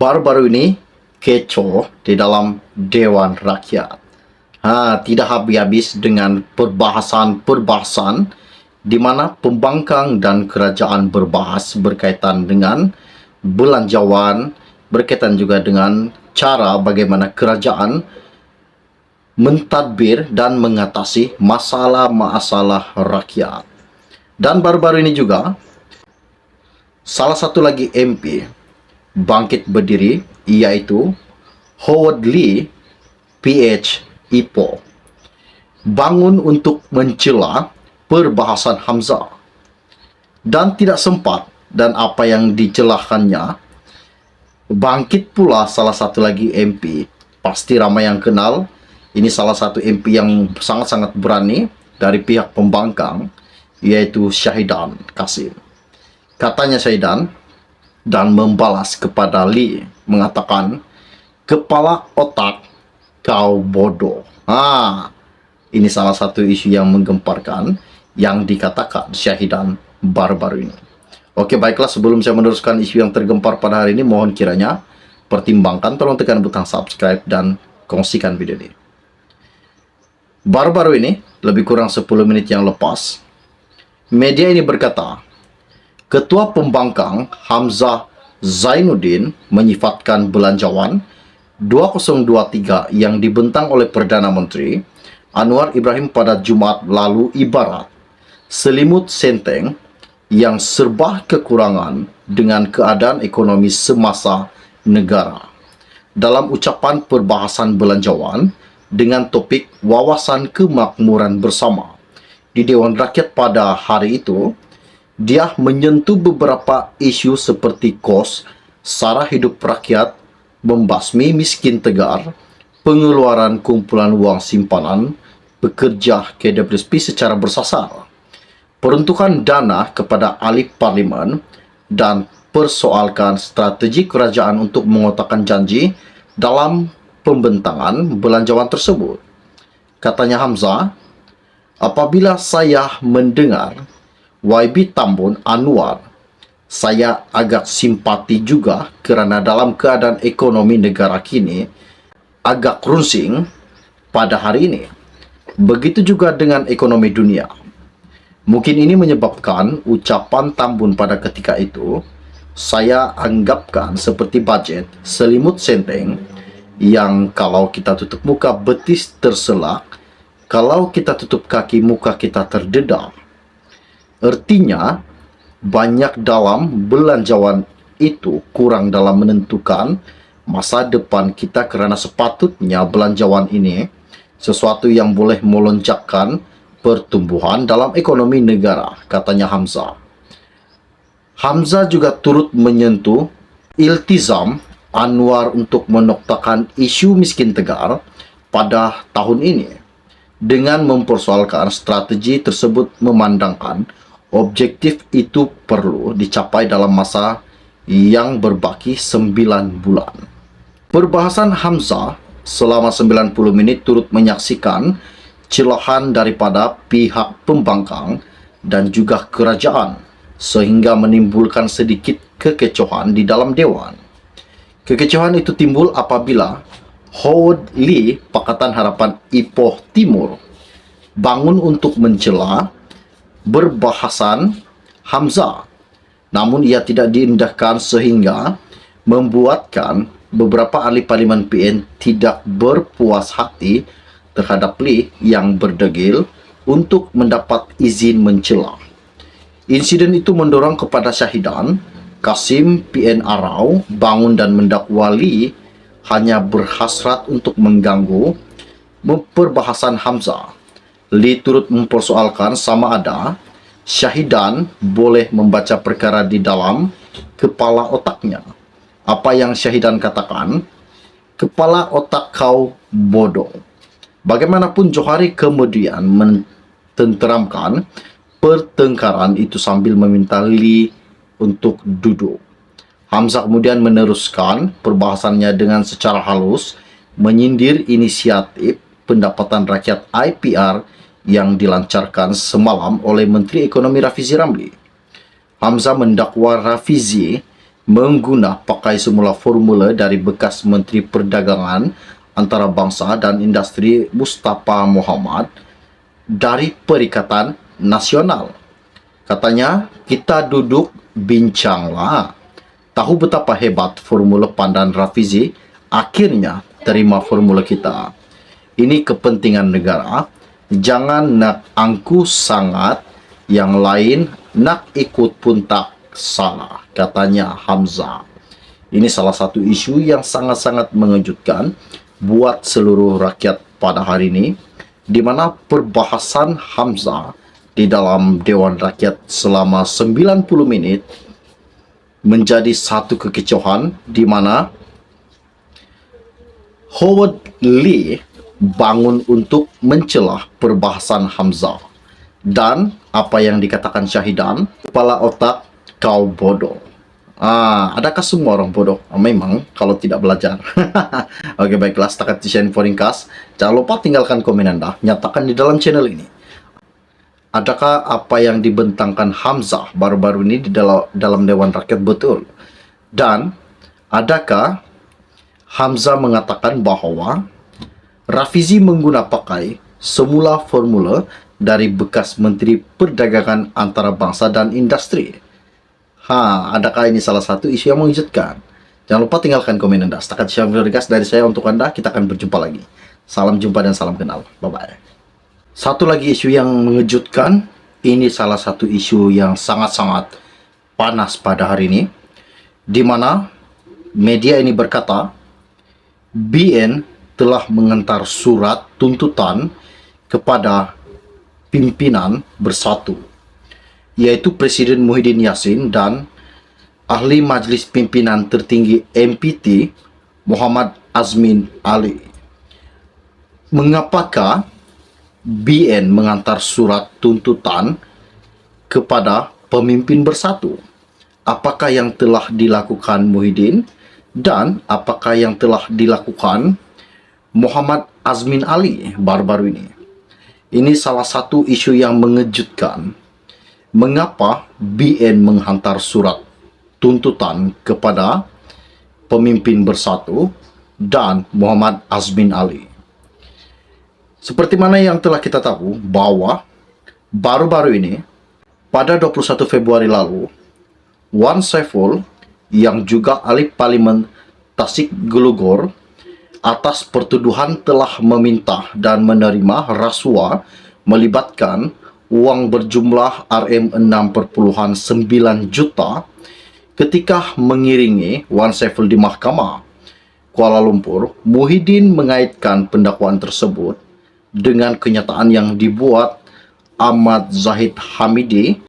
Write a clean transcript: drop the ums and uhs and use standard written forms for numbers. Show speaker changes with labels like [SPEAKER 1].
[SPEAKER 1] baru-baru ini kecoh di dalam Dewan Rakyat. Tidak habis-habis dengan perbahasan di mana pembangkang dan kerajaan berbahas berkaitan dengan belanjawan, berkaitan juga dengan cara bagaimana kerajaan mentadbir dan mengatasi masalah-masalah rakyat. Dan baru-baru ini juga salah satu lagi MP bangkit berdiri, yaitu Howard Lee PH Ipoh, bangun untuk mencela perbahasan Hamzah dan tidak sempat, dan apa yang dicelahkannya. Bangkit pula salah satu lagi MP, pasti ramai yang kenal. Ini salah satu MP yang sangat-sangat berani dari pihak pembangkang, yaitu Syahidan Kasim. Katanya Syahidan dan membalas kepada Lee, mengatakan, "Kepala otak, kau bodoh." Ini salah satu isu yang menggemparkan yang dikatakan Syahidan baru-baru ini. Oke, baiklah, sebelum saya meneruskan isu yang tergempar pada hari ini, mohon kiranya pertimbangkan, tolong tekan butang subscribe dan kongsikan video ini. Baru-baru ini, lebih kurang 10 menit yang lepas, media ini berkata, Ketua Pembangkang Hamzah Zainuddin menyifatkan belanjawan 2023 yang dibentang oleh Perdana Menteri Anwar Ibrahim pada Jumat lalu ibarat selimut senteng yang serba kekurangan dengan keadaan ekonomi semasa negara. Dalam ucapan perbahasan belanjawan dengan topik wawasan kemakmuran bersama di Dewan Rakyat pada hari itu, dia menyentuh beberapa isu seperti kos, sara hidup rakyat, membasmi miskin tegar, pengeluaran kumpulan uang simpanan, bekerja KWSP secara bersasar, peruntukan dana kepada ahli parlimen, dan persoalkan strategi kerajaan untuk mengotakkan janji dalam pembentangan belanjawan tersebut. Katanya Hamzah, apabila saya mendengar YB Tambun Anwar, saya agak simpati juga kerana dalam keadaan ekonomi negara kini agak runsing pada hari ini. Begitu juga dengan ekonomi dunia. Mungkin ini menyebabkan ucapan Tambun pada ketika itu saya anggapkan seperti budget selimut senteng yang kalau kita tutup muka betis terselak, kalau kita tutup kaki muka kita terdedah. Artinya, banyak dalam belanjawan itu kurang dalam menentukan masa depan kita kerana sepatutnya belanjawan ini sesuatu yang boleh melonjakkan pertumbuhan dalam ekonomi negara, katanya Hamzah. Hamzah juga turut menyentuh iltizam Anwar untuk menoktakan isu miskin tegar pada tahun ini dengan mempersoalkan strategi tersebut, memandangkan objektif itu perlu dicapai dalam masa yang berbaki 9 bulan. Perbahasan Hamzah selama 90 menit turut menyaksikan celahan daripada pihak pembangkang dan juga kerajaan sehingga menimbulkan sedikit kekecohan di dalam Dewan. Kekecohan itu timbul apabila Howard Lee Pakatan Harapan Ipoh Timur bangun untuk mencela berbahasan Hamzah, namun ia tidak diindahkan sehingga membuatkan beberapa ahli parlimen PN tidak berpuas hati terhadap Lee yang berdegil untuk mendapat izin mencela. Insiden itu mendorong kepada Syahidan Kasim PN Arau bangun dan mendakwa Lee hanya berhasrat untuk mengganggu perbahasan Hamzah. Lee turut mempersoalkan sama ada Syahidan boleh membaca perkara di dalam kepala otaknya. Apa yang Syahidan katakan, kepala otak kau bodoh. Bagaimanapun Johari kemudian mententeramkan pertengkaran itu sambil meminta Lee untuk duduk. Hamzah kemudian meneruskan perbahasannya dengan secara halus menyindir inisiatif pendapatan rakyat IPR yang dilancarkan semalam oleh Menteri Ekonomi Rafizi Ramli. Hamzah mendakwa Rafizi mengguna pakai semula formula dari bekas Menteri Perdagangan Antarabangsa dan Industri Mustafa Mohamad dari Perikatan Nasional. Katanya, kita duduk bincanglah. Tahu betapa hebat formula Pandan Rafizi, akhirnya terima formula kita. Ini kepentingan negara, jangan nak angku sangat, yang lain nak ikut pun tak salah, katanya Hamzah. Ini salah satu isu yang sangat-sangat mengejutkan buat seluruh rakyat pada hari ini, di mana perbahasan Hamzah di dalam Dewan Rakyat selama 90 menit menjadi satu kekecauan, di mana Howard Lee bangun untuk mencelah perbahasan Hamzah. Dan apa yang dikatakan Syahidan, kepala otak kau bodoh. Adakah semua orang bodoh? Memang kalau tidak belajar. Oke, baiklah, setakat di Shine Forecast. Jangan lupa tinggalkan komen Anda, nyatakan di dalam channel ini. Adakah apa yang dibentangkan Hamzah baru-baru ini di dalam Dewan Rakyat betul? Dan adakah Hamzah mengatakan bahwa Rafizi mengguna pakai semula formula dari bekas Menteri Perdagangan Antarabangsa dan Industri? Adakah ini salah satu isu yang mengejutkan? Jangan lupa tinggalkan komen Anda. Setakat Shine Forecast dari saya untuk Anda. Kita akan berjumpa lagi. Salam jumpa dan salam kenal. Bye-bye. Satu lagi isu yang mengejutkan, ini salah satu isu yang sangat-sangat panas pada hari ini, di mana media ini berkata, BN telah mengantar surat tuntutan kepada pimpinan bersatu, yaitu Presiden Muhyiddin Yassin dan Ahli Majlis Pimpinan Tertinggi MPT Muhammad Azmin Ali. Mengapakah BN mengantar surat tuntutan kepada pemimpin bersatu? Apakah yang telah dilakukan Muhyiddin dan apakah yang telah dilakukan Muhammad Azmin Ali baru-baru ini? Ini salah satu isu yang mengejutkan. Mengapa BN menghantar surat tuntutan kepada pemimpin bersatu dan Muhammad Azmin Ali? Seperti mana yang telah kita tahu bahwa baru-baru ini, pada 21 Februari lalu, Wan Saiful yang juga ahli parlimen Tasik Gelugor atas pertuduhan telah meminta dan menerima rasuah melibatkan uang berjumlah Rm6,9 juta ketika mengiringi Wan Saiful di Mahkamah Kuala Lumpur. Muhyiddin mengaitkan pendakwaan tersebut dengan kenyataan yang dibuat Ahmad Zahid Hamidi